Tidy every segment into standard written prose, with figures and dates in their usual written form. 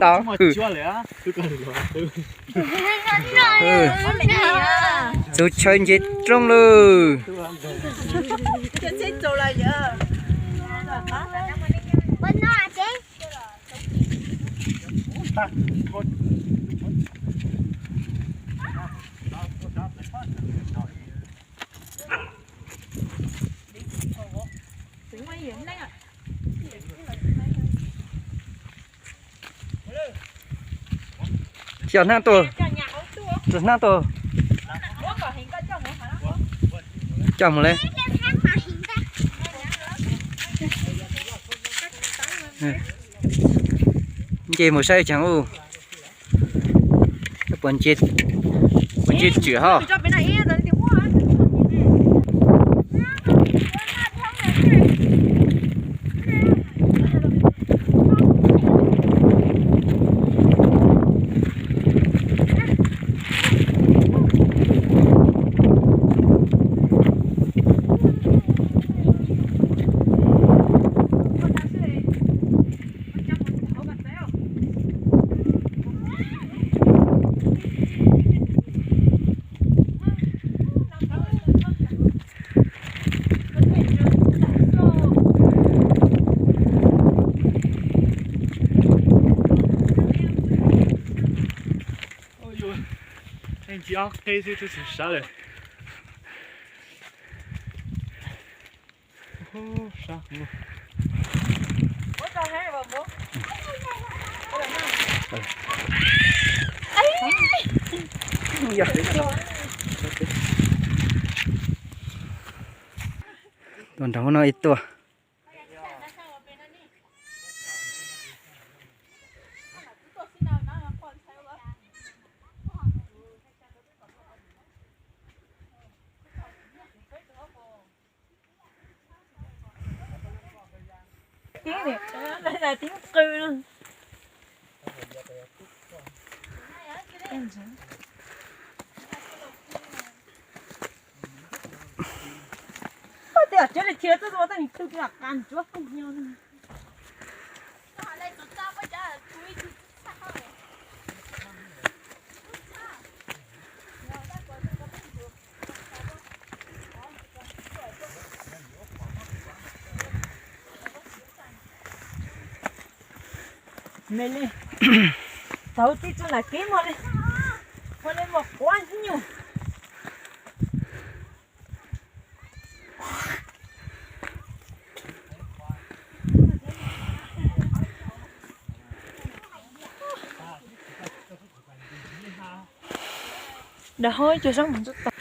đó chú chơi gì trong luôn chọn năm tuổi chọn năm tuổi chọn một lên chị một say chẳng u buồn chết chữa ha chỉ ốc thế chứ tôi chỉ sợ đấy. Sao? Bố cho hay vào bố. Tuần trắng nó ít tuổi. Tiếng này, đây là tiếng cư luôn. Ở chỗ này thiếu tôi rồi, tôi tự gặp ăn chúa không nhau nữa. Mẹ lên, tao tí cho là kiếm mà lên một quan nhiều. Đã hơi chưa xong một chút tao.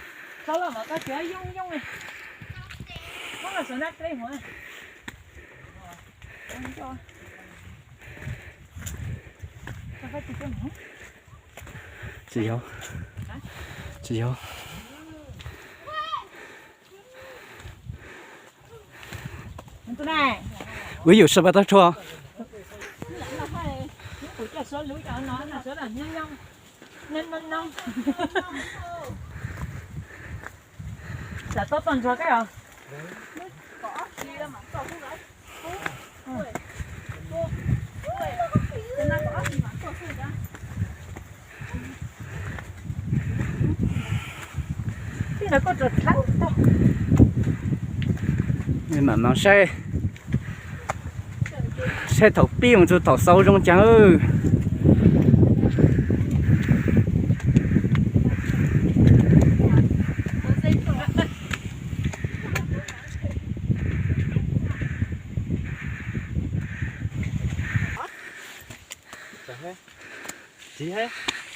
Sao là mà tao chơi dung này. Nó là sợ nát cái hả? Không cho. Sao phải chụp cái mũ? Chị không? Chị không? Tụi này. Ví dụ sao mà tao cho? Tụi cái số lưới cho nó là số là nhân nhân. Nên nông. Là tốt tuần cho cái rồi. Có gì đâu mà có không đấy. Cái nó có trượt lắm thôi. Nhưng mà nó xe thầu piêu cho thầu sâu trong trắng ư.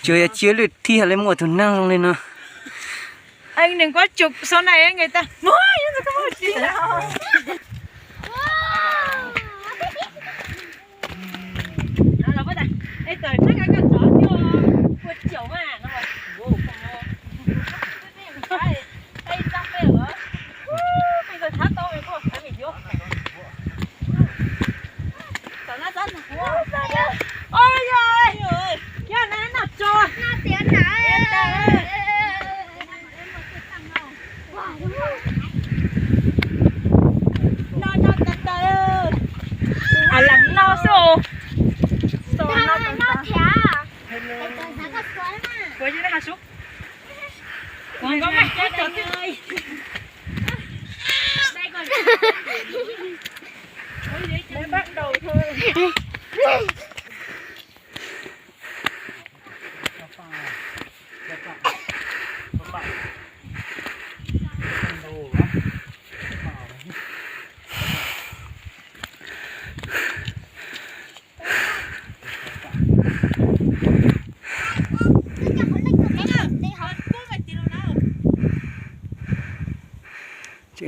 Chưa chưa được thi lên một thằng năng lên nào. Anh đừng có chụp sau này người ta. Mua nhưng mà có gì đâu. Nó là bắt đầu. Ê trời chắc cái con chó cho quật chiều mà nó mà. Wow không đâu. Ê trong đây hả? Bây giờ thả to mày có phải mày vô. Trời nó rất là wow. Ôi giời. Cái này nó tròn. Nó tiến lại.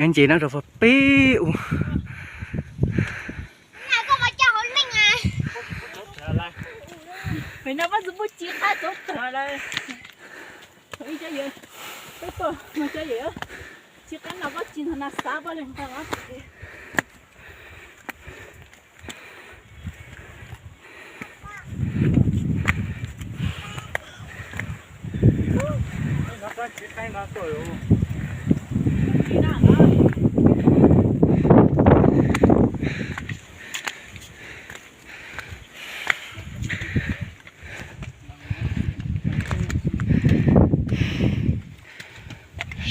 anh chị nó rồi phải bé Này con phải cho hồn linh à. Mày nó bắt giữ bút chia khá tốt trở lại. Thôi chơi gì? Bây giờ mà chơi gì á? Chỉ cần nó bắt chín nó xả vào lên không á. nó có chỉ cái nó rồi.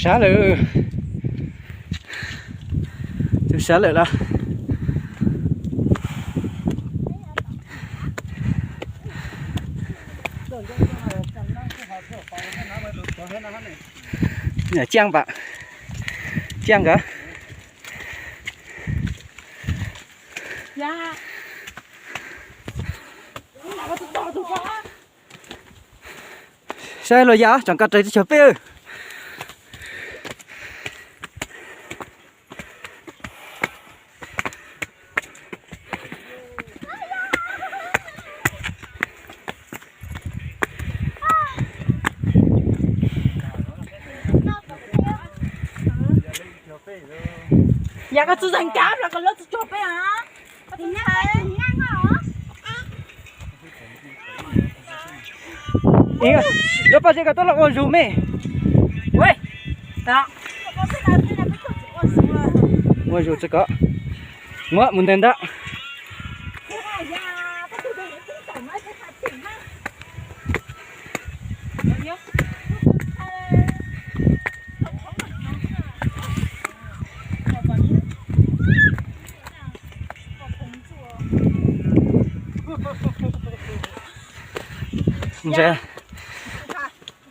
xá lự chú xá lự đó nhà trang bạn trang cả Dạ. xe rồi giá chẳng cả trời chở bê Dạ có chú dành cáp là con lớp chú chụp ấy hả? Thì nó phải cùng năng hả? ý à nó bao giờ cả tôi là con dù mẹ Ui. Đó. Con biết là cái chú con xuống rồi. con dù sẽ có ngõ muốn tên đó真车，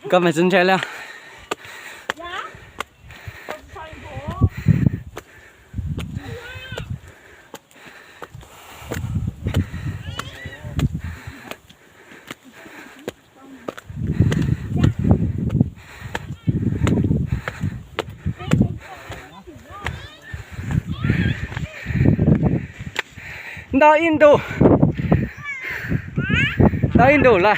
根本真车了。到印度，到印度了。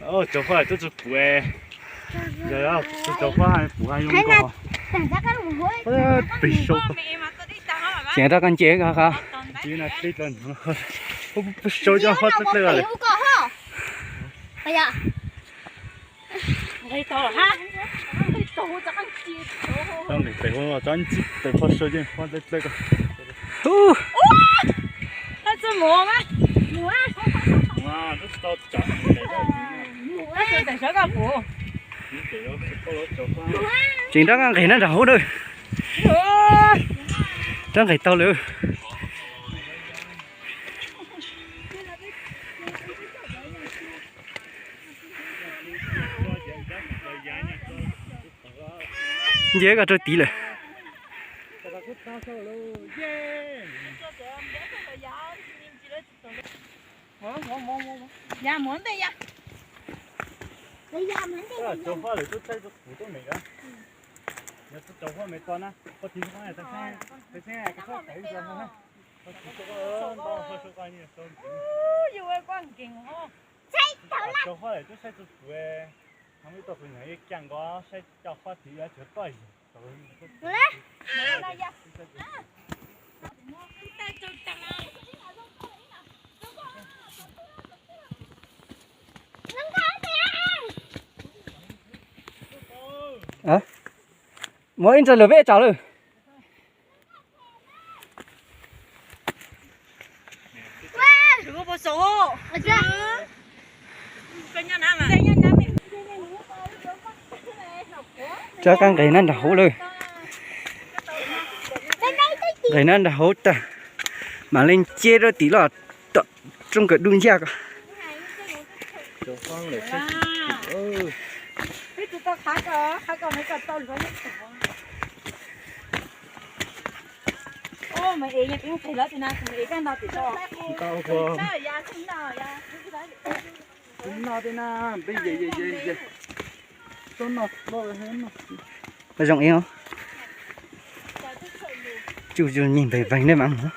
哦，做花都做苦诶，又有做花係苦係用過。Tặng ra cái đồng hối. Bị sâu. Chị ra con chế cả không? Chỉ là cái lần không sâu cho hoa tức là Hiểu có hả? Bây giờ. Đây to ha. Đây to cho con chia.當年地方話真接地花sâu chứ hoa tức là Nó chưa mùa mà. Mùa. wow nó to chặt Nó chưa tại sao cả mùa. Chị ra con cái nó rau thôi. Ra cái tao nữa. Dễ cả trôi tí rồi. Dạ muốn đây ya. Bây giờ mình đi. Cho hoa này tôi thấy tôi phụ tôi này cả. Nếu tôi cho hoa mấy con á, có tí hoa này tôi xem cái hoa thấy rồi ha. Có tí có bao hoa số coi như tôi. Yêu ơi quan kinh ho. Chạy thấu lại. Cho hoa này tôi thấy tôi phụ ấy. Không biết tôi phải nhảy càng quá sẽ cho hoa thì ở chỗ tôi. Lấy. Đây ya. À? Mỗi anh trả lời về trả lời. Rửa bộ số. Cho con cái nó đậu rồi. Cái nó đậu ta. Mà lên chia rồi tí là trong cái đun ra cả. Cho hoa này sẽ Cái tụi tao khá có mấy con tao rồi. ô mày ấy những cái đó thì nào cũng ấy cái nào thì cho tao có nào ya không nào ya cũng nào thế nào bây giờ tôi nó hết nó có rộng yêu chú nhìn về vành đấy mà hả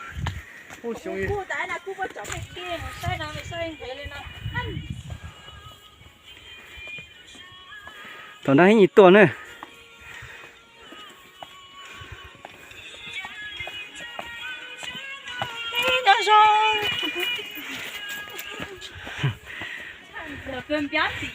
ô xong cô tại là cô có chọn cái kia sai nào mày sai thế lên nào thằng đó hay nhị tuần nữa nó rồi giờ cơn béo gì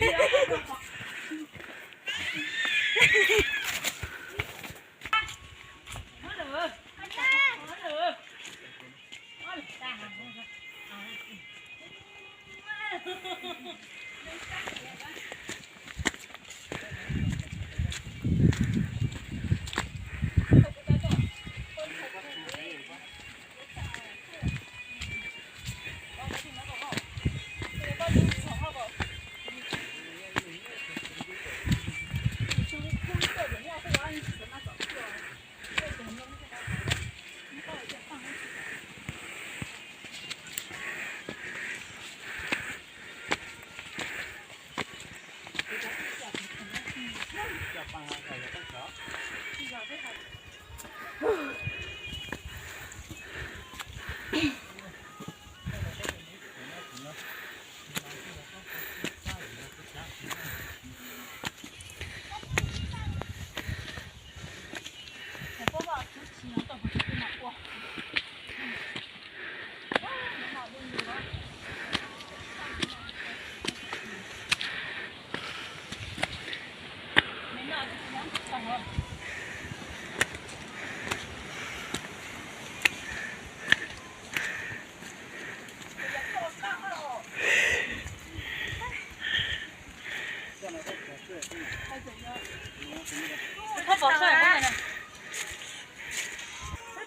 bỏ sợi quá này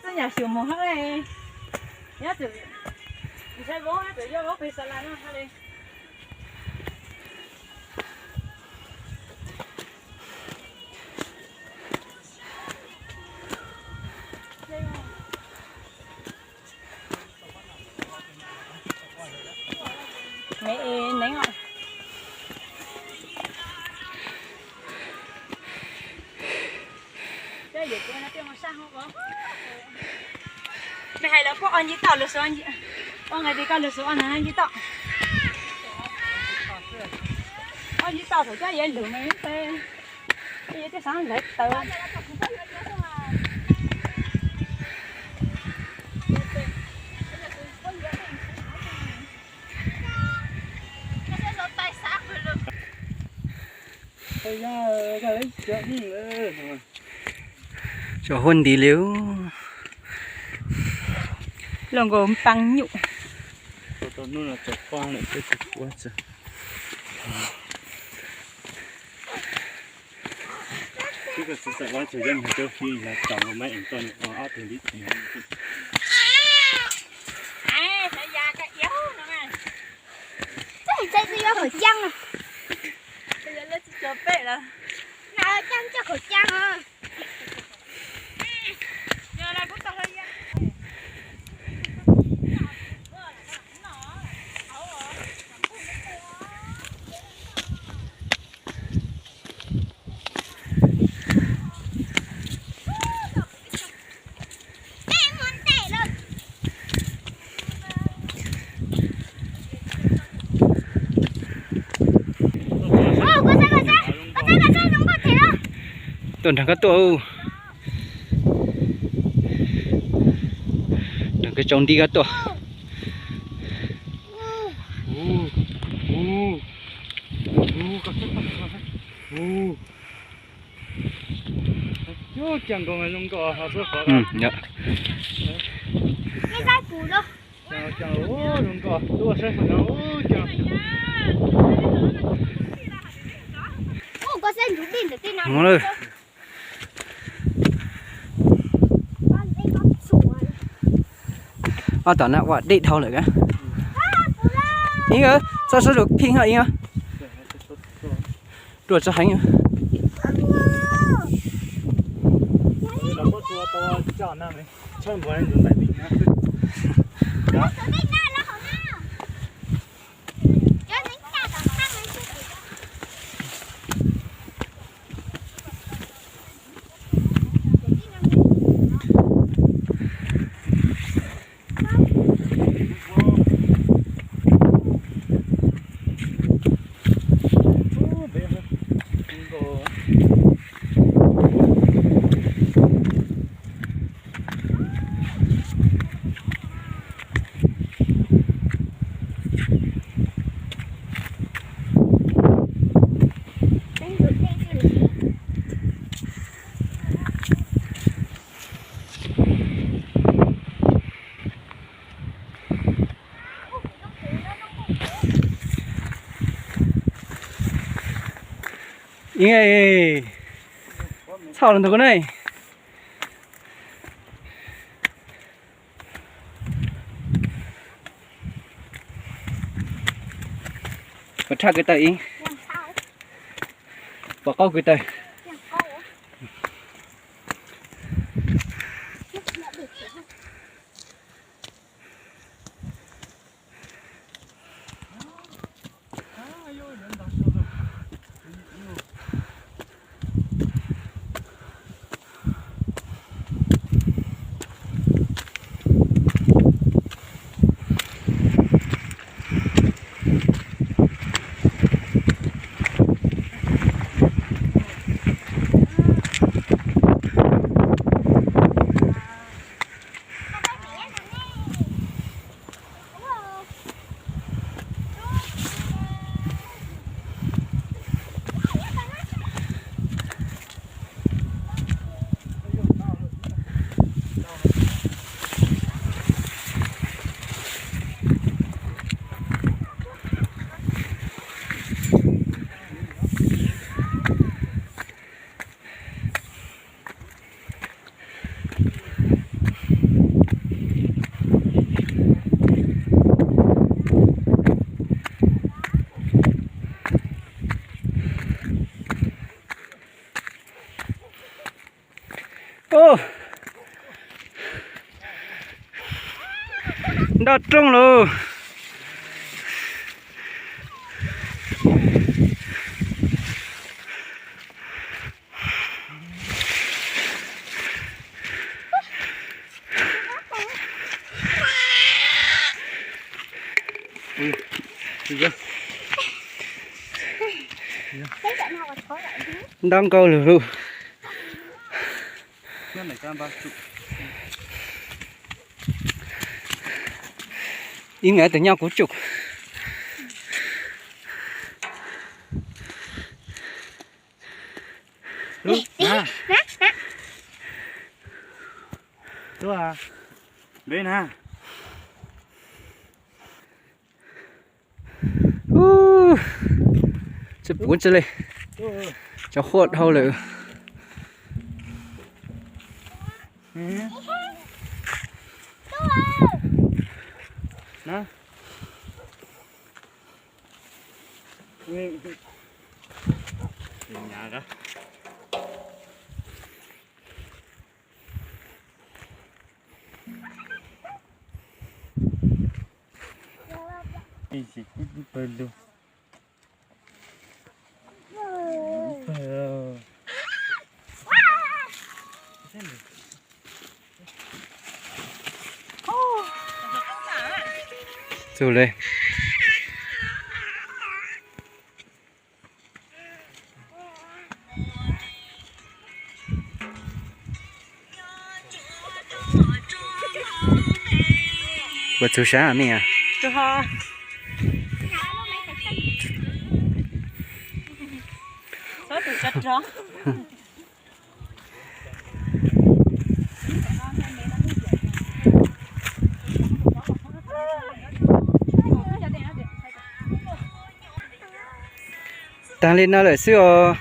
cái nhà siêu mồ hôi này nhá từ đi chơi bố từ vô bố bị sờ lại nó đi mẹ nén rồi mày hay là có anh gì tao là số anh gì con ngày thì con là số anh gì tao anh gì tao phải cho vậy được mấy cái cái sáng lấy tao bây giờ cái lấy chuyện gì nữa cho hôn đi liếu lòng gồm băng nhụ tôi nói là chọc qua lại cái chụp quá trời chứ cái sự quá trời dân cho khi là chồng mấy anh con ở áo tiền đi thì phải da cái yếu nữa mà Đây tôi đeo khẩu trang à. bây giờ lên chụp bể là Nào trang cho khẩu trang à. giờ này cũng tao hơi tuần thằng cá tô đừng cái trống đi cá tô chẳng có mấy có họ rất khó dạ Cái dây củ đâu. chẳng đúng có tôi sẽ phải nói chẳng Có sen rút đỉnh được cái nào. ngon rồi tao nãy quả đi thâu lại cái Inga sao sao được pin hả Inga rồi cho hành Đâu có chùa to chọn nào đấy 唱不完就来顶啊。手在那了，好呢。只要能下到他们自己的。哦，别喝，那个。因为操了那个呢，có chắc cái tay bỏ câu cái tay ô đã trông rồi đang câu lửa Cái này cam ba chục. ý nghĩa từ nhau của trục Đúng, nè. Đúng à. Bên ha. sẽ cuốn trở lên cho khuất hâu lửa Nè. Nhà đó. Đi chỉ đi bơi luôn. rồi lên bữa chiều sáng à mẹ Được hả? Có từ cách đó. tăng lên nó lại xưa